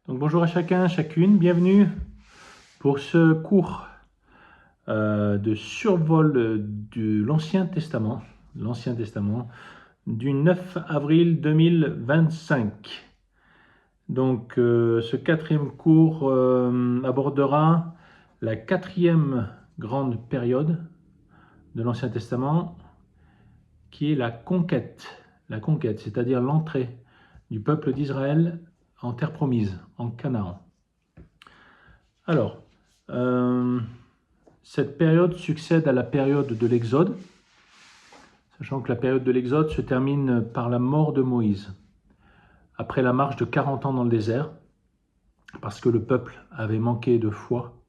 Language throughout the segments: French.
Donc bonjour à chacun, chacune, bienvenue pour ce cours de survol de l'Ancien Testament, du 9 avril 2025. Donc ce quatrième cours abordera la quatrième grande période de l'Ancien Testament, qui est la conquête, c'est-à-dire l'entrée du peuple d'Israël en terre promise, en Canaan. Alors, cette période succède à la période de l'Exode, sachant que la période de l'Exode se termine par la mort de Moïse, après la marche de 40 ans dans le désert, parce que le peuple avait manqué de foi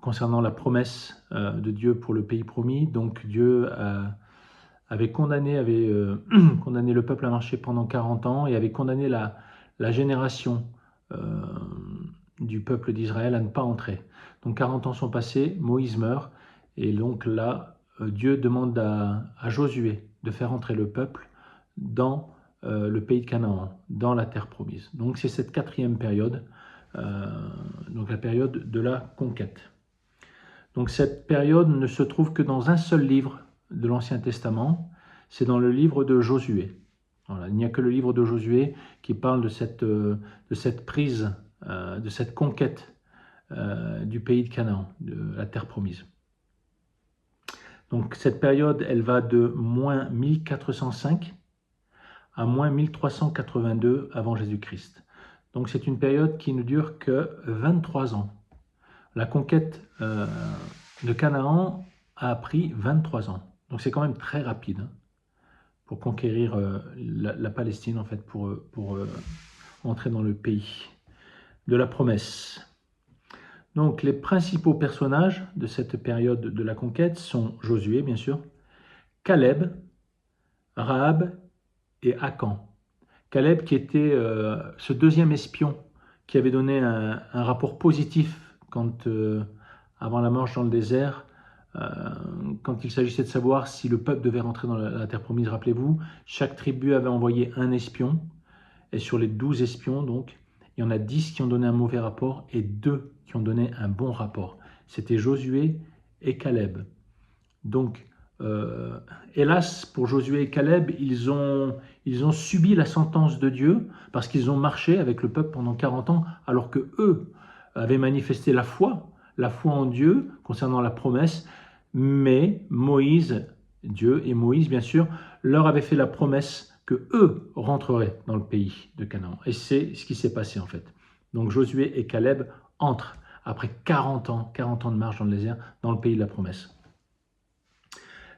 concernant la promesse de Dieu pour le pays promis. Donc Dieu avait condamné le peuple à marcher pendant 40 ans et avait condamné la génération du peuple d'Israël à ne pas entrer. Donc 40 ans sont passés, Moïse meurt, et donc là, Dieu demande à Josué de faire entrer le peuple dans le pays de Canaan, dans la terre promise. Donc c'est cette quatrième période, donc la période de la conquête. Donc cette période ne se trouve que dans un seul livre de l'Ancien Testament, c'est dans le livre de Josué. Voilà, il n'y a que le livre de Josué qui parle de cette prise, de cette conquête du pays de Canaan, de la terre promise. Donc cette période, elle va de moins 1405 à moins 1382 avant Jésus-Christ. Donc c'est une période qui ne dure que 23 ans. La conquête de Canaan a pris 23 ans. Donc c'est quand même très rapide pour conquérir la Palestine, en fait, pour entrer dans le pays de la promesse. Donc les principaux personnages de cette période de la conquête sont Josué, bien sûr, Caleb, Rahab et Akan. Caleb qui était ce deuxième espion qui avait donné un rapport positif quand, avant la marche dans le désert, quand il s'agissait de savoir si le peuple devait rentrer dans la terre promise. Rappelez-vous, chaque tribu avait envoyé un espion, et sur les 12 espions, donc, il y en a 10 qui ont donné un mauvais rapport et 2 qui ont donné un bon rapport. C'était Josué et Caleb. Donc, hélas, pour Josué et Caleb, ils ont subi la sentence de Dieu parce qu'ils ont marché avec le peuple pendant 40 ans, alors que eux avaient manifesté la foi en Dieu concernant la promesse, mais Dieu et Moïse, bien sûr, leur avaient fait la promesse que eux rentreraient dans le pays de Canaan. Et c'est ce qui s'est passé en fait. Donc Josué et Caleb entrent après 40 ans de marche dans le désert, dans le pays de la promesse.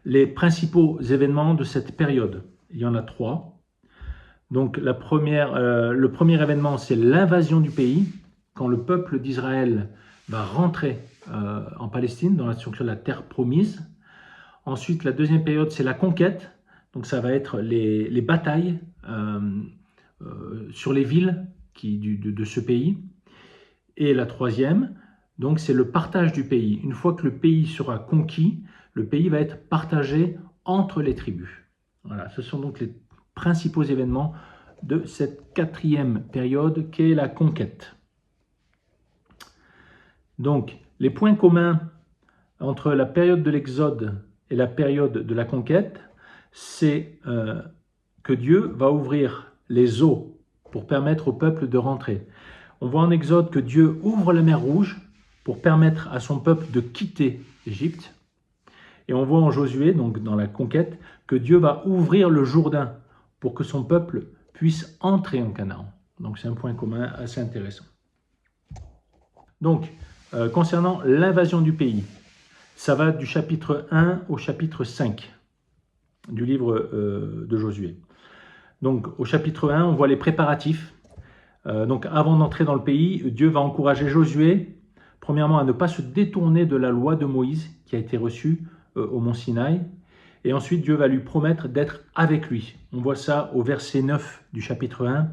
Les principaux événements de cette période, il y en a 3. Donc le premier événement, c'est l'invasion du pays, quand le peuple d'Israël va rentrer en Palestine, dans la structure de la terre promise. Ensuite, la deuxième période, c'est la conquête. Donc ça va être les batailles sur les villes de ce pays. Et la troisième, donc c'est le partage du pays. Une fois que le pays sera conquis, le pays va être partagé entre les tribus. Voilà, ce sont donc les principaux événements de cette quatrième période qu'est la conquête. Donc, les points communs entre la période de l'Exode et la période de la conquête, c'est que Dieu va ouvrir les eaux pour permettre au peuple de rentrer. On voit en Exode que Dieu ouvre la mer Rouge pour permettre à son peuple de quitter l'Égypte. Et on voit en Josué, donc dans la conquête, que Dieu va ouvrir le Jourdain pour que son peuple puisse entrer en Canaan. Donc c'est un point commun assez intéressant. Donc, concernant l'invasion du pays, ça va du chapitre 1 au chapitre 5 du livre de Josué. Donc au chapitre 1, on voit les préparatifs. Donc avant d'entrer dans le pays, Dieu va encourager Josué, premièrement, à ne pas se détourner de la loi de Moïse qui a été reçue au mont Sinaï. Et ensuite, Dieu va lui promettre d'être avec lui. On voit ça au verset 9 du chapitre 1.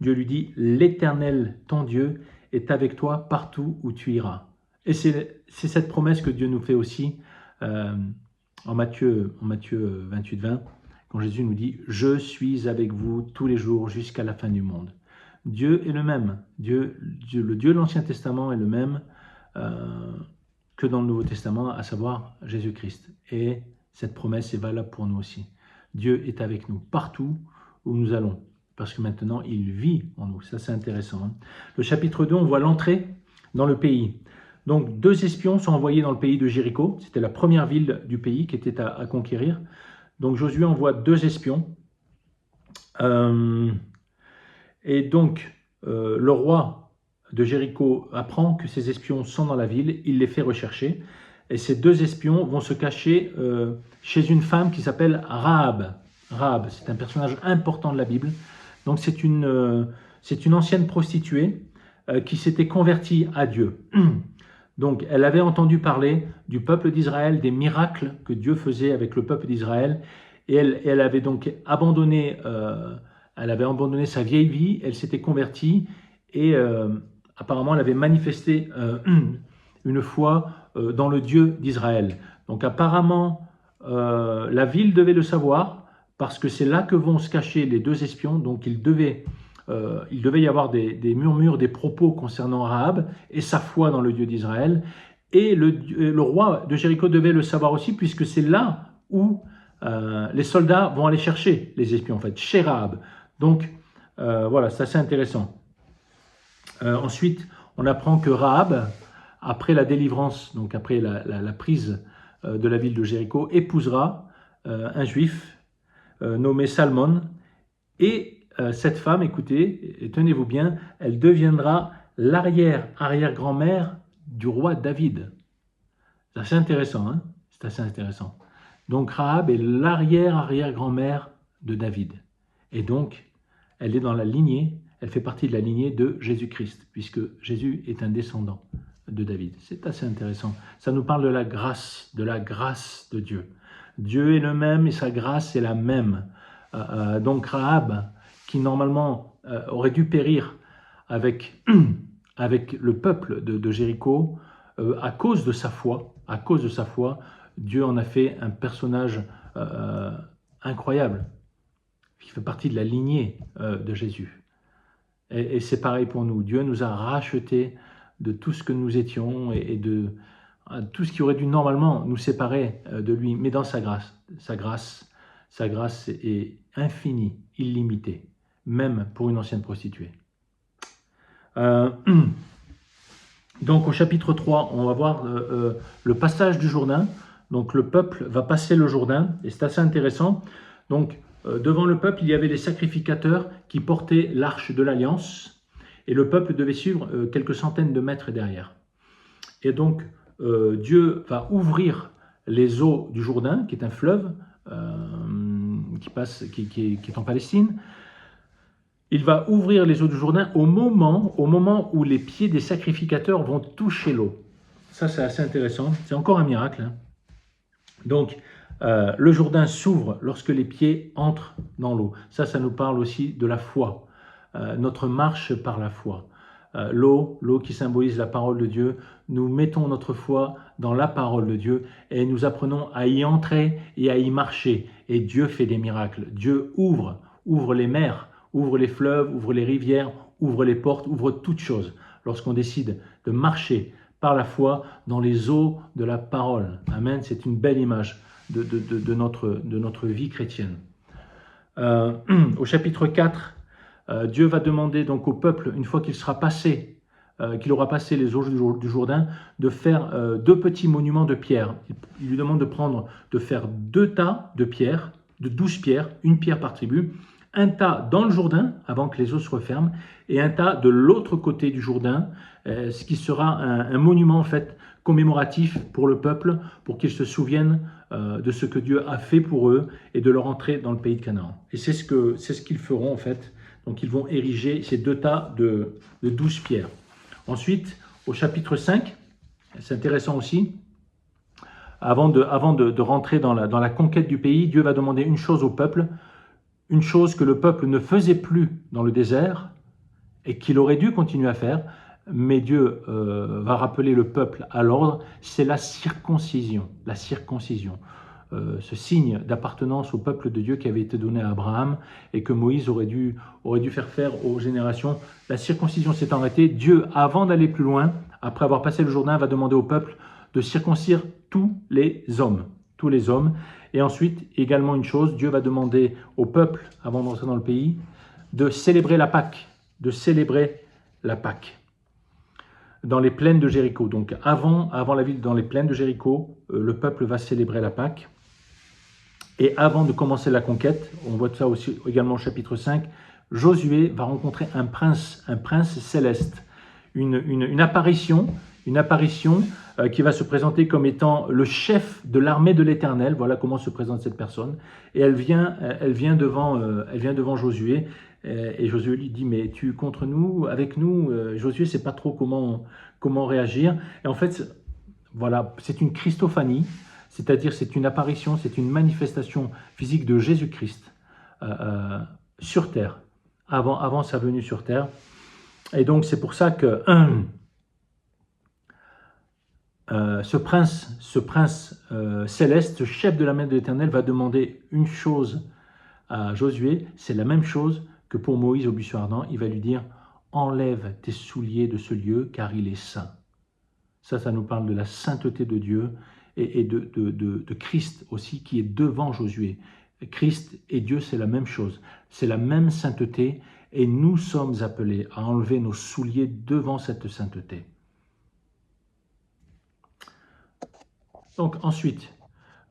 Dieu lui dit « L'Éternel, ton Dieu, est avec toi partout où tu iras ». Et c'est cette promesse que Dieu nous fait aussi en Matthieu 28, 20, quand Jésus nous dit « Je suis avec vous tous les jours jusqu'à la fin du monde ». Dieu est le même. Le Dieu de l'Ancien Testament est le même que dans le Nouveau Testament, à savoir Jésus-Christ. Et cette promesse est valable pour nous aussi. Dieu est avec nous partout où nous allons, parce que maintenant, il vit en nous. Ça, c'est intéressant. Hein. Le chapitre 2, on voit l'entrée dans le pays. Donc, 2 espions sont envoyés dans le pays de Jéricho. C'était la première ville du pays qui était à conquérir. Donc, Josué envoie 2 espions. Et donc, le roi de Jéricho apprend que ces espions sont dans la ville. Il les fait rechercher. Et ces 2 espions vont se cacher chez une femme qui s'appelle Rahab. Rahab, c'est un personnage important de la Bible. Donc, c'est une ancienne prostituée qui s'était convertie à Dieu. Donc, elle avait entendu parler du peuple d'Israël, des miracles que Dieu faisait avec le peuple d'Israël, et elle avait donc abandonné sa vieille vie, elle s'était convertie, et apparemment, elle avait manifesté une foi dans le Dieu d'Israël. Donc, apparemment, la ville devait le savoir, parce que c'est là que vont se cacher les 2 espions, donc il devait y avoir des murmures, des propos concernant Rahab et sa foi dans le Dieu d'Israël. Et le roi de Jéricho devait le savoir aussi, puisque c'est là où les soldats vont aller chercher les espions, en fait, chez Rahab. Donc, voilà, c'est assez intéressant. Ensuite, on apprend que Rahab, après la délivrance, donc après la prise de la ville de Jéricho, épousera un juif nommé Salmon, et cette femme, écoutez, et tenez-vous bien, elle deviendra l'arrière-arrière-grand-mère du roi David. C'est assez intéressant, hein? C'est assez intéressant. Donc Rahab est l'arrière-arrière-grand-mère de David. Et donc, elle est dans la lignée, elle fait partie de la lignée de Jésus-Christ, puisque Jésus est un descendant de David. C'est assez intéressant. Ça nous parle de la grâce de Dieu. Dieu est le même et sa grâce est la même. Donc Rahab, qui normalement aurait dû périr avec le peuple de Jéricho, à cause de sa foi, Dieu en a fait un personnage incroyable, qui fait partie de la lignée de Jésus. Et c'est pareil pour nous. Dieu nous a rachetés de tout ce que nous étions et de tout ce qui aurait dû normalement nous séparer de lui, mais dans sa grâce est infinie, illimitée, même pour une ancienne prostituée. Donc au chapitre 3, on va voir le passage du Jourdain. Donc le peuple va passer le Jourdain, et c'est assez intéressant. Donc devant le peuple, il y avait les sacrificateurs qui portaient l'arche de l'Alliance, et le peuple devait suivre quelques centaines de mètres derrière. Et donc Dieu va ouvrir les eaux du Jourdain, qui est un fleuve qui est en Palestine. Il va ouvrir les eaux du Jourdain au moment où les pieds des sacrificateurs vont toucher l'eau. Ça, c'est assez intéressant. C'est encore un miracle. Hein. Donc, le Jourdain s'ouvre lorsque les pieds entrent dans l'eau. Ça nous parle aussi de la foi. Notre marche par la foi. L'eau qui symbolise la parole de Dieu. Nous mettons notre foi dans la parole de Dieu et nous apprenons à y entrer et à y marcher. Et Dieu fait des miracles. Dieu ouvre les mers, ouvre les fleuves, ouvre les rivières, ouvre les portes, ouvre toutes choses. Lorsqu'on décide de marcher par la foi dans les eaux de la parole. Amen. C'est une belle image de notre vie chrétienne. Au chapitre 4, Dieu va demander donc au peuple, une fois qu'il sera passé, qu'il aura passé les eaux du Jourdain, de faire 2 petits monuments de pierre. Il lui demande de faire 2 tas de pierres, de 12 pierres, une pierre par tribu, un tas dans le Jourdain, avant que les eaux se referment, et un tas de l'autre côté du Jourdain, ce qui sera un monument en fait commémoratif pour le peuple, pour qu'ils se souviennent de ce que Dieu a fait pour eux et de leur entrée dans le pays de Canaan. Et c'est ce qu'ils feront en fait. Donc ils vont ériger ces 2 tas de 12 pierres. Ensuite, au chapitre 5, c'est intéressant aussi, avant de rentrer dans la conquête du pays, Dieu va demander une chose au peuple, une chose que le peuple ne faisait plus dans le désert et qu'il aurait dû continuer à faire, mais Dieu va rappeler le peuple à l'ordre, c'est la circoncision. La circoncision. ce signe d'appartenance au peuple de Dieu qui avait été donné à Abraham et que Moïse aurait dû faire aux générations. La circoncision s'est arrêtée. Dieu, avant d'aller plus loin, après avoir passé le Jourdain, va demander au peuple de circoncire tous les hommes. Tous les hommes. Et ensuite, également une chose, Dieu va demander au peuple, avant d'entrer dans le pays, de célébrer la Pâque. De célébrer la Pâque dans les plaines de Jéricho. Donc avant la ville, dans les plaines de Jéricho, le peuple va célébrer la Pâque. Et avant de commencer la conquête, on voit ça aussi également au chapitre 5, Josué va rencontrer un prince céleste, une apparition qui va se présenter comme étant le chef de l'armée de l'Éternel. Voilà comment se présente cette personne. Et elle vient devant Josué. Et Josué lui dit, mais tu es contre nous, avec nous? Josué ne sait pas trop comment réagir. Et en fait, voilà, c'est une Christophanie, c'est-à-dire c'est une apparition, c'est une manifestation physique de Jésus-Christ sur terre, avant sa venue sur terre. Et donc c'est pour ça que ce prince céleste, chef de la main de l'Éternel, va demander une chose à Josué, c'est la même chose que pour Moïse au buisson ardent. Il va lui dire, enlève tes souliers de ce lieu car il est saint. Ça nous parle de la sainteté de Dieu et de Christ aussi qui est devant Josué. Christ et Dieu, c'est la même chose, c'est la même sainteté et nous sommes appelés à enlever nos souliers devant cette sainteté. Donc ensuite,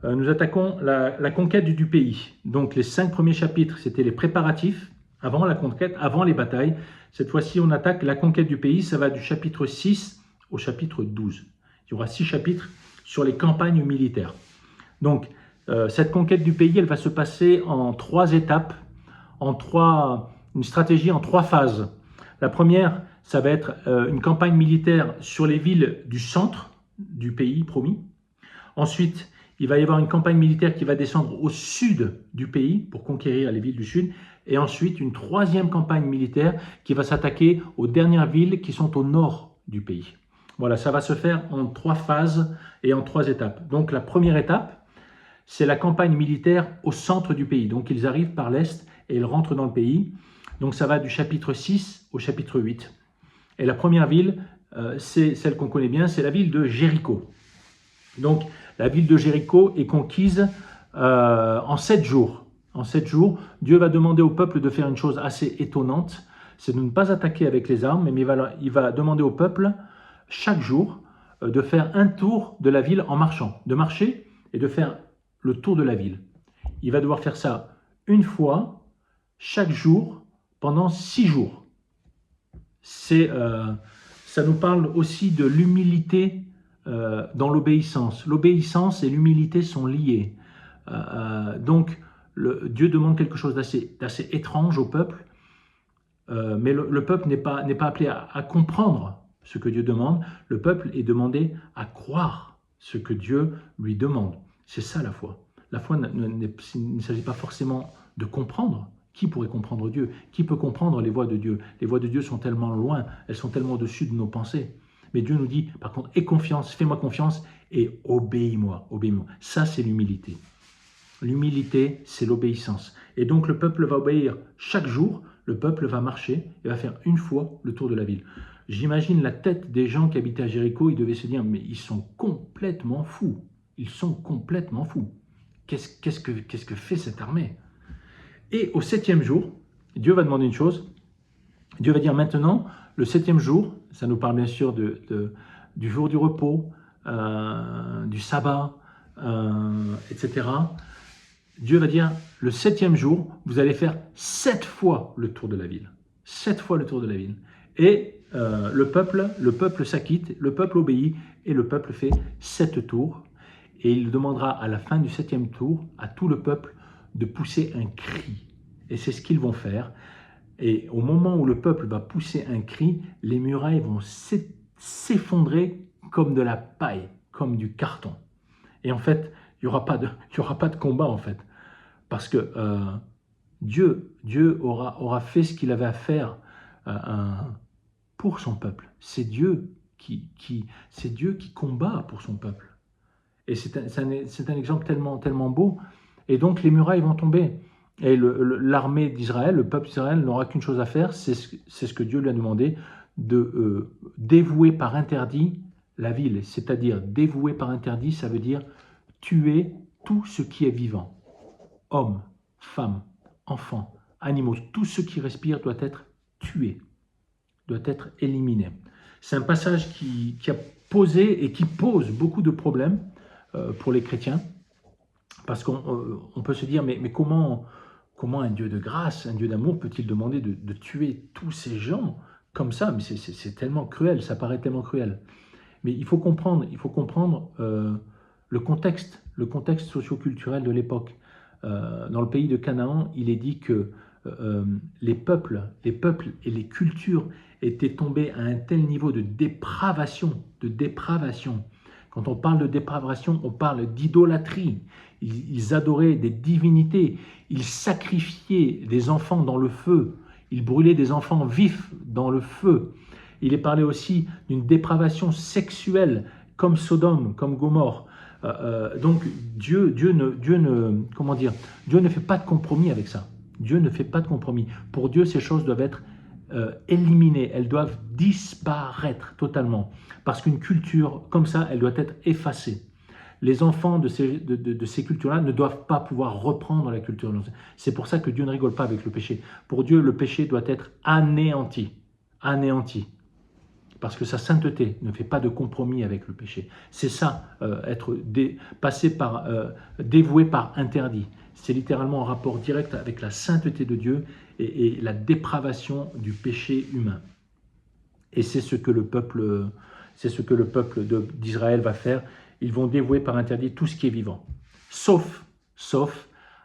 nous attaquons la conquête du pays. Donc les 5 premiers chapitres, c'était les préparatifs avant la conquête, avant les batailles. Cette fois-ci, on attaque la conquête du pays. Ça va du chapitre 6 au chapitre 12. Il y aura 6 chapitres sur les campagnes militaires. Donc, cette conquête du pays, elle va se passer en 3 étapes, une stratégie en 3 phases. La première, ça va être une campagne militaire sur les villes du centre du pays promis. Ensuite, il va y avoir une campagne militaire qui va descendre au sud du pays pour conquérir les villes du sud. Et ensuite, une 3e campagne militaire qui va s'attaquer aux dernières villes qui sont au nord du pays. Voilà, ça va se faire en 3 phases et en 3 étapes. Donc la première étape, c'est la campagne militaire au centre du pays. Donc ils arrivent par l'est et ils rentrent dans le pays. Donc ça va du chapitre 6 au chapitre 8. Et la première ville, c'est celle qu'on connaît bien, c'est la ville de Jéricho. Donc la ville de Jéricho est conquise en 7 jours. En 7 jours, Dieu va demander au peuple de faire une chose assez étonnante, c'est de ne pas attaquer avec les armes, mais il va demander au peuple chaque jour de faire un tour de la ville en marchant, de marcher et de faire le tour de la ville. Il va devoir faire ça une fois, chaque jour, pendant 6 jours. Ça nous parle aussi de l'humilité dans l'obéissance. L'obéissance et l'humilité sont liées. Donc, Dieu demande quelque chose d'assez étrange au peuple, mais le peuple n'est pas appelé à comprendre ce que Dieu demande. Le peuple est demandé à croire ce que Dieu lui demande. C'est ça la foi. La foi il ne s'agit pas forcément de comprendre. Qui pourrait comprendre Dieu? Qui peut comprendre les voies de Dieu? Les voies de Dieu sont tellement loin, elles sont tellement au-dessus de nos pensées. Mais Dieu nous dit, par contre, aie confiance, fais-moi confiance et obéis-moi. Obéis-moi. Ça, c'est l'humilité. L'humilité, c'est l'obéissance. Et donc, le peuple va obéir chaque jour. Le peuple va marcher et va faire une fois le tour de la ville. J'imagine la tête des gens qui habitaient à Jéricho. Ils devaient se dire, mais ils sont complètement fous. Ils sont complètement fous. Qu'est-ce que fait cette armée? Et au 7e jour, Dieu va demander une chose. Dieu va dire maintenant, le 7e jour, ça nous parle bien sûr du jour du repos, du sabbat, etc. Dieu va dire, le 7e jour, vous allez faire 7 fois le tour de la ville. 7 fois le tour de la ville. Et le peuple s'acquitte, le peuple obéit, et le peuple fait 7 tours. Et il demandera à la fin du 7e tour à tout le peuple de pousser un cri. Et c'est ce qu'ils vont faire. Et au moment où le peuple va pousser un cri, les murailles vont s'effondrer comme de la paille, comme du carton. Et en fait, il n'y aura pas de combat en fait. Parce que Dieu aura fait ce qu'il avait à faire pour son peuple. C'est Dieu qui combat pour son peuple. Et c'est un exemple tellement beau. Et donc les murailles vont tomber. Et l'armée d'Israël, le peuple d'Israël n'aura qu'une chose à faire, c'est ce que Dieu lui a demandé, de dévouer par interdit la ville. C'est-à-dire dévouer par interdit, ça veut dire tuer tout ce qui est vivant. Hommes, femmes, enfants, animaux, tout ce qui respire doit être tué, doit être éliminé. C'est un passage qui a posé et qui pose beaucoup de problèmes pour les chrétiens, parce qu'on peut se dire, mais comment un Dieu de grâce, un Dieu d'amour peut-il demander de tuer tous ces gens comme ça? Mais c'est tellement cruel, ça paraît tellement cruel. Mais il faut comprendre le contexte socio-culturel de l'époque. Dans le pays de Canaan, il est dit que les peuples et les cultures étaient tombés à un tel niveau de dépravation. Quand on parle de dépravation, on parle d'idolâtrie. Ils adoraient des divinités, ils sacrifiaient des enfants dans le feu, ils brûlaient des enfants vifs dans le feu. Il est parlé aussi d'une dépravation sexuelle, comme Sodome, comme Gomorrhe. Donc Dieu ne fait pas de compromis avec ça. Dieu ne fait pas de compromis. Pour Dieu, ces choses doivent être éliminées, elles doivent disparaître totalement. Parce qu'une culture comme ça, elle doit être effacée. Les enfants de ces cultures-là ne doivent pas pouvoir reprendre la culture. C'est pour ça que Dieu ne rigole pas avec le péché. Pour Dieu, le péché doit être anéanti. Anéanti. Parce que sa sainteté ne fait pas de compromis avec le péché. C'est ça, être dévoué par interdit. C'est littéralement en rapport direct avec la sainteté de Dieu et la dépravation du péché humain. Et c'est ce que le peuple d'Israël va faire. Ils vont dévouer par interdit tout ce qui est vivant. Sauf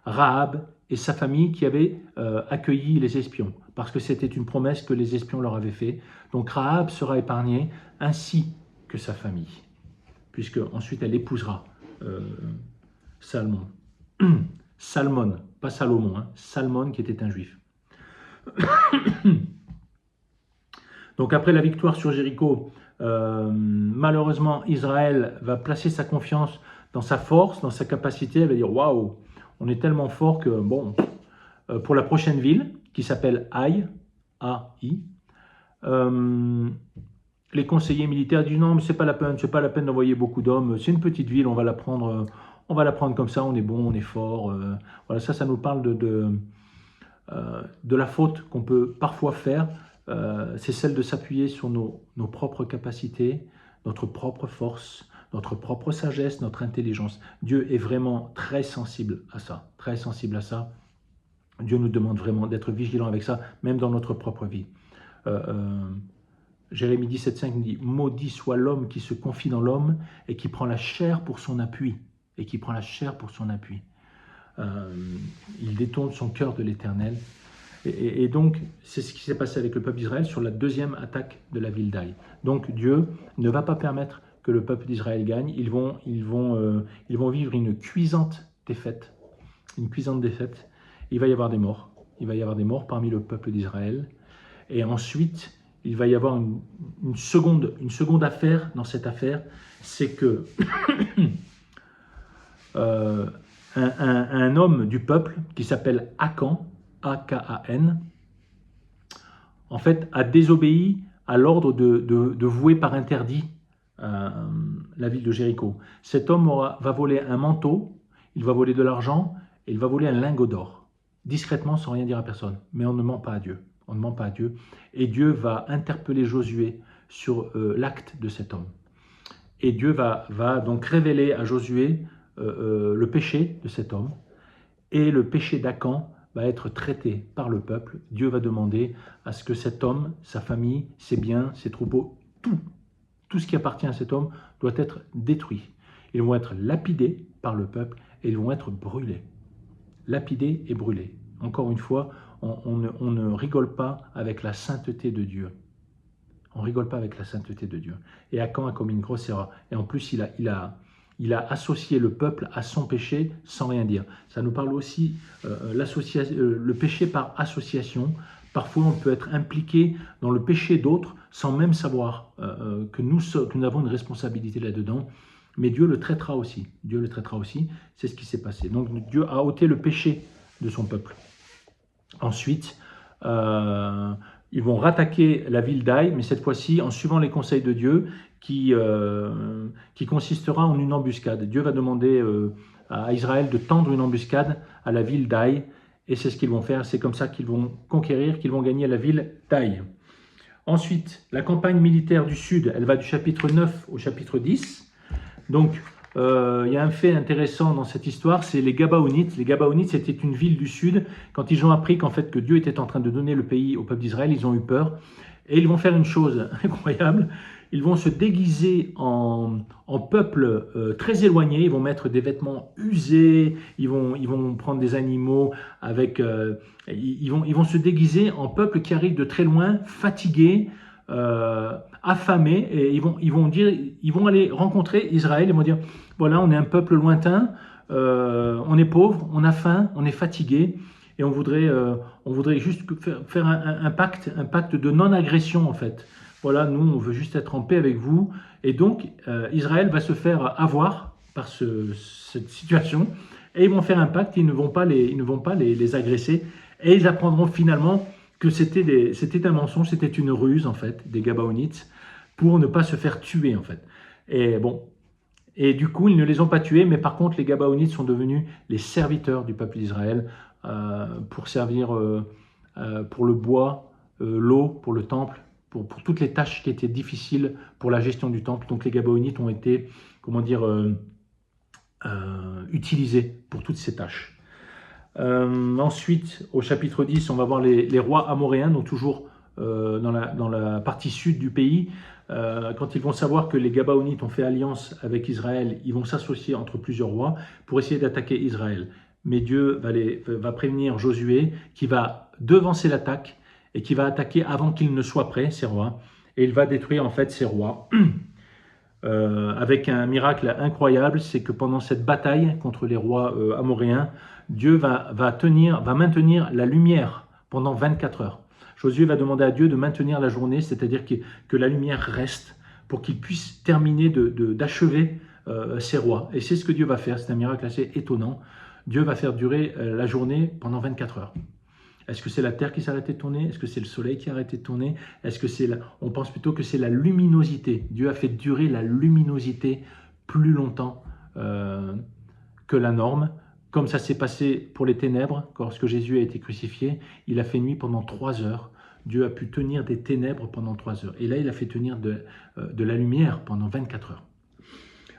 Rahab et sa famille qui avaient accueilli les espions. Parce que c'était une promesse que les espions leur avaient faite. Donc Rahab sera épargnée, ainsi que sa famille. Puisque ensuite elle épousera Salmon. Salmon, pas Salomon, hein, Salmon qui était un juif. Donc après la victoire sur Jéricho, malheureusement Israël va placer sa confiance dans sa force, dans sa capacité. Elle va dire waouh, on est tellement fort que bon, pour la prochaine ville qui s'appelle Haï, A-I, les conseillers militaires disent non mais c'est pas la peine d'envoyer beaucoup d'hommes, c'est une petite ville, on va la prendre comme ça, on est bon, on est fort. Voilà, ça nous parle de la faute qu'on peut parfois faire. C'est celle de s'appuyer sur nos propres capacités, notre propre force, notre propre sagesse, notre intelligence. Dieu est vraiment très sensible à ça, très sensible à ça. Dieu nous demande vraiment d'être vigilant avec ça, même dans notre propre vie. Jérémie 17,5 nous dit « Maudit soit l'homme qui se confie dans l'homme et qui prend la chair pour son appui. » Et qui prend la chair pour son appui. Il détourne son cœur de l'Éternel. Et donc, c'est ce qui s'est passé avec le peuple d'Israël sur la deuxième attaque de la ville d'Aï. Donc, Dieu ne va pas permettre que le peuple d'Israël gagne. Ils vont vivre une cuisante défaite. Une cuisante défaite. Il va y avoir des morts. Il va y avoir des morts parmi le peuple d'Israël. Et ensuite, il va y avoir une seconde affaire dans cette affaire. C'est que un homme du peuple qui s'appelle Akan, A-K-A-N, en fait, a désobéi à l'ordre de vouer par interdit la ville de Jéricho. Cet homme va voler un manteau, il va voler de l'argent et il va voler un lingot d'or, discrètement, sans rien dire à personne. Mais on ne ment pas à Dieu. On ne ment pas à Dieu. Et Dieu va interpeller Josué sur l'acte de cet homme. Et Dieu va donc révéler à Josué le péché de cet homme, et le péché d'Akan va être traité par le peuple. Dieu va demander à ce que cet homme, sa famille, ses biens, ses troupeaux, tout ce qui appartient à cet homme doit être détruit. Ils vont être lapidés par le peuple et ils vont être brûlés. Lapidés et brûlés. Encore une fois, on ne rigole pas avec la sainteté de Dieu. On ne rigole pas avec la sainteté de Dieu. Et Akan a commis une grosse erreur. Et en plus, il a associé le peuple à son péché sans rien dire. Ça nous parle aussi le péché par association. Parfois, on peut être impliqué dans le péché d'autres sans même savoir que nous avons une responsabilité là-dedans. mais Dieu le traitera aussi. Dieu le traitera aussi, c'est ce qui s'est passé. Donc Dieu a ôté le péché de son peuple. Ensuite, ils vont rattaquer la ville d'Aï, mais cette fois-ci en suivant les conseils de Dieu, qui consistera en une embuscade. Dieu va demander à Israël de tendre une embuscade à la ville d'Aï, et c'est ce qu'ils vont faire. C'est comme ça qu'ils vont conquérir, qu'ils vont gagner la ville d'Aï. Ensuite, la campagne militaire du Sud, elle va du chapitre 9 au chapitre 10. Donc, il y a un fait intéressant dans cette histoire, c'est les Gabaonites. Les Gabaonites, c'était une ville du Sud. Quand ils ont appris qu'en fait que Dieu était en train de donner le pays au peuple d'Israël, ils ont eu peur. Et ils vont faire une chose incroyable. Ils vont se déguiser en peuple très éloigné. Ils vont mettre des vêtements usés. Ils vont prendre des animaux avec. Ils vont se déguiser en peuple qui arrive de très loin, fatigué, affamés. Et ils vont aller rencontrer Israël. Ils vont dire voilà, on est un peuple lointain. On est pauvre, on a faim, on est fatigué. Et on voudrait juste faire un pacte de non-agression en fait. Voilà, nous, on veut juste être en paix avec vous. Et donc, Israël va se faire avoir par cette situation. Et ils vont faire un pacte, ils ne vont pas les agresser. Et ils apprendront finalement que c'était un mensonge, c'était une ruse, en fait, des Gabaonites, pour ne pas se faire tuer, en fait. Et bon, et du coup, ils ne les ont pas tués, mais par contre, les Gabaonites sont devenus les serviteurs du peuple d'Israël pour servir pour le bois, l'eau, pour le temple, pour toutes les tâches qui étaient difficiles pour la gestion du temple. Donc les Gabaonites ont été, utilisés pour toutes ces tâches. Ensuite, au chapitre 10, on va voir les rois amoréens, donc toujours dans la partie sud du pays. Quand ils vont savoir que les Gabaonites ont fait alliance avec Israël, ils vont s'associer entre plusieurs rois pour essayer d'attaquer Israël. Mais Dieu va prévenir Josué qui va devancer l'attaque et qui va attaquer avant qu'ils ne soient prêts, ces rois. Et il va détruire en fait ces rois. Avec un miracle incroyable, c'est que pendant cette bataille contre les rois amoréens, Dieu va maintenir la lumière pendant 24 heures. Josué va demander à Dieu de maintenir la journée, c'est-à-dire que la lumière reste pour qu'il puisse terminer d'achever ces rois. Et c'est ce que Dieu va faire, c'est un miracle assez étonnant. Dieu va faire durer la journée pendant 24 heures. Est-ce que c'est la Terre qui s'est arrêtée de tourner? Est-ce que c'est le Soleil qui a arrêté de tourner? Est-ce que on pense plutôt que c'est la luminosité. Dieu a fait durer la luminosité plus longtemps que la norme. Comme ça s'est passé pour les ténèbres, lorsque Jésus a été crucifié, il a fait nuit pendant 3 heures. Dieu a pu tenir des ténèbres pendant 3 heures. Et là, il a fait tenir de la lumière pendant 24 heures.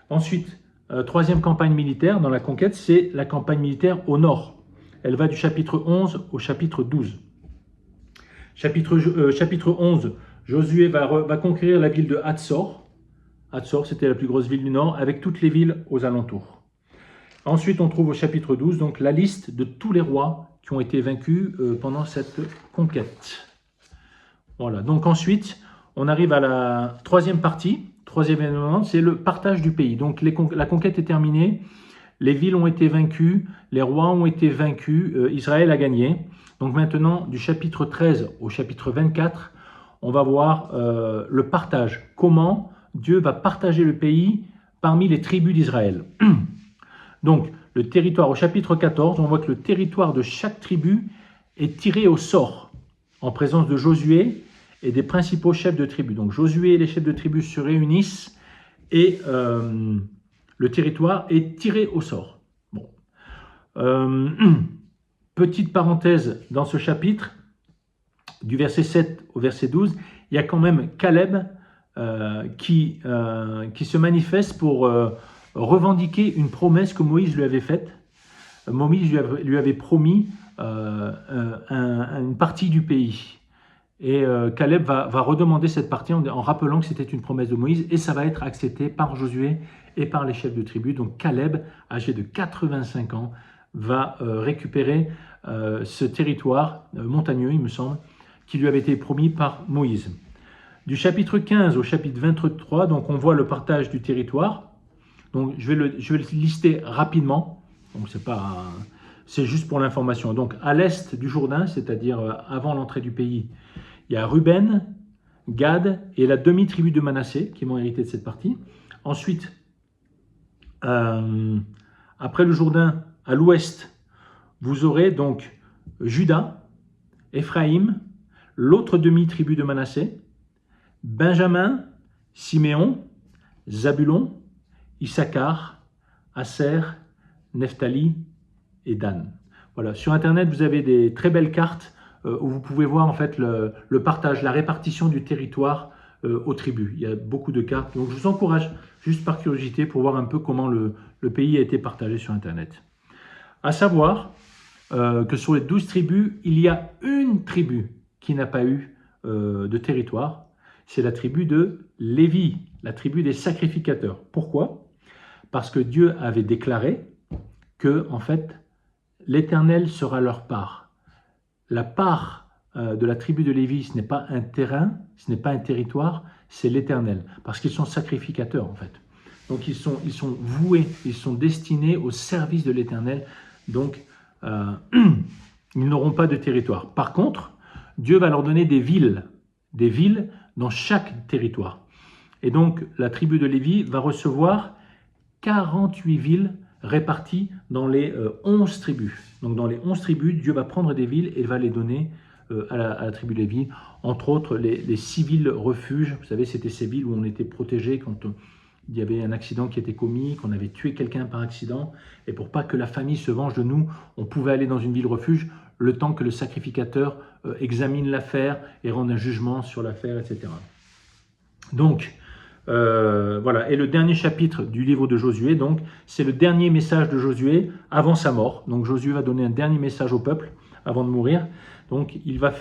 Ensuite, troisième campagne militaire dans la conquête, c'est la campagne militaire au nord. Elle va du chapitre 11 au chapitre 12. Chapitre 11, Josué va conquérir la ville de Hatzor. Hatzor, c'était la plus grosse ville du nord, avec toutes les villes aux alentours. Ensuite, on trouve au chapitre 12 donc, la liste de tous les rois qui ont été vaincus pendant cette conquête. Voilà, donc ensuite, on arrive à la troisième partie, troisième événement, c'est le partage du pays. Donc la conquête est terminée. Les villes ont été vaincues, les rois ont été vaincus, Israël a gagné. Donc maintenant, du chapitre 13 au chapitre 24, on va voir le partage. Comment Dieu va partager le pays parmi les tribus d'Israël. Donc, le territoire, au chapitre 14, on voit que le territoire de chaque tribu est tiré au sort, en présence de Josué et des principaux chefs de tribu. Donc Josué et les chefs de tribu se réunissent et le territoire est tiré au sort. Bon. Petite parenthèse dans ce chapitre, du verset 7 au verset 12, il y a quand même Caleb qui se manifeste pour revendiquer une promesse que Moïse lui avait faite. Moïse lui avait promis une partie du pays. Et Caleb va redemander cette partie en rappelant que c'était une promesse de Moïse, et ça va être accepté par Josué et par les chefs de tribu. Donc Caleb, âgé de 85 ans, va récupérer ce territoire montagneux, il me semble, qui lui avait été promis par Moïse. Du chapitre 15 au chapitre 23, donc on voit le partage du territoire. Donc je vais le lister rapidement. Donc c'est juste pour l'information. Donc à l'est du Jourdain, c'est-à-dire avant l'entrée du pays, il y a Ruben, Gad et la demi-tribu de Manassé qui vont hériter de cette partie. Ensuite, Après le Jourdain, à l'ouest, vous aurez donc Juda, Éphraïm, l'autre demi-tribu de Manassé, Benjamin, Siméon, Zabulon, Issachar, Aser, Nephtali et Dan. Voilà. Sur Internet, vous avez des très belles cartes où vous pouvez voir en fait le partage, la répartition du territoire aux tribus. Il y a beaucoup de cartes. Donc je vous encourage, juste par curiosité, pour voir un peu comment le pays a été partagé sur Internet. À savoir que sur les 12 tribus, il y a une tribu qui n'a pas eu de territoire. C'est la tribu de Lévi, la tribu des sacrificateurs. Pourquoi? Parce que Dieu avait déclaré que, en fait, l'Éternel sera leur part. La part de la tribu de Lévi, ce n'est pas un terrain, ce n'est pas un territoire, c'est l'Éternel. Parce qu'ils sont sacrificateurs, en fait. Donc, ils sont voués, ils sont destinés au service de l'Éternel. Donc, ils n'auront pas de territoire. Par contre, Dieu va leur donner des villes dans chaque territoire. Et donc, la tribu de Lévi va recevoir 48 villes réparties dans les 11 tribus. Donc, dans les 11 tribus, Dieu va prendre des villes et va les donner à la tribu de Lévi. Entre autres, les 6 villes refuges. Vous savez, c'était ces villes où on était protégé quand il y avait un accident qui était commis, qu'on avait tué quelqu'un par accident. Et pour pas que la famille se venge de nous, on pouvait aller dans une ville refuge le temps que le sacrificateur examine l'affaire et rende un jugement sur l'affaire, etc. Donc, voilà. Et le dernier chapitre du livre de Josué, donc, c'est le dernier message de Josué avant sa mort. Donc, Josué va donner un dernier message au peuple avant de mourir. Donc, il va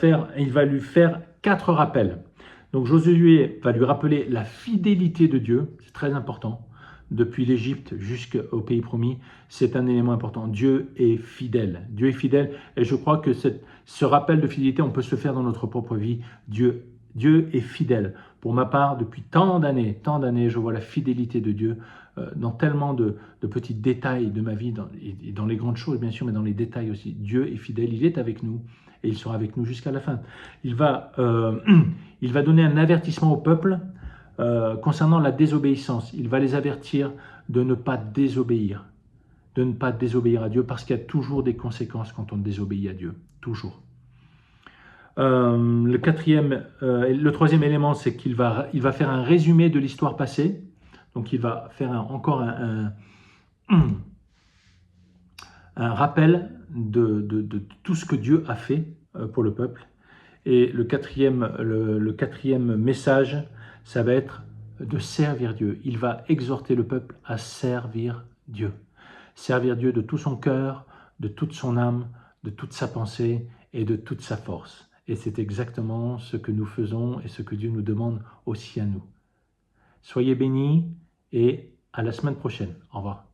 lui faire 4 rappels. Donc, Josué va lui rappeler la fidélité de Dieu, c'est très important. Depuis l'Égypte jusqu'au pays promis, c'est un élément important. Dieu est fidèle. Dieu est fidèle. Et je crois que ce rappel de fidélité, on peut se le faire dans notre propre vie. Dieu est fidèle. Pour ma part, depuis tant d'années, je vois la fidélité de Dieu dans tellement de petits détails de ma vie, et dans les grandes choses bien sûr, mais dans les détails aussi. Dieu est fidèle, il est avec nous et il sera avec nous jusqu'à la fin. Il va donner un avertissement au peuple concernant la désobéissance. Il va les avertir de ne pas désobéir à Dieu, parce qu'il y a toujours des conséquences quand on désobéit à Dieu, toujours. Le troisième élément, c'est qu'il va faire un résumé de l'histoire passée. Donc il va faire encore un rappel de tout ce que Dieu a fait pour le peuple. Et le quatrième message, ça va être de servir Dieu. Il va exhorter le peuple à servir Dieu. Servir Dieu de tout son cœur, de toute son âme, de toute sa pensée et de toute sa force. Et c'est exactement ce que nous faisons et ce que Dieu nous demande aussi à nous. Soyez bénis et à la semaine prochaine. Au revoir.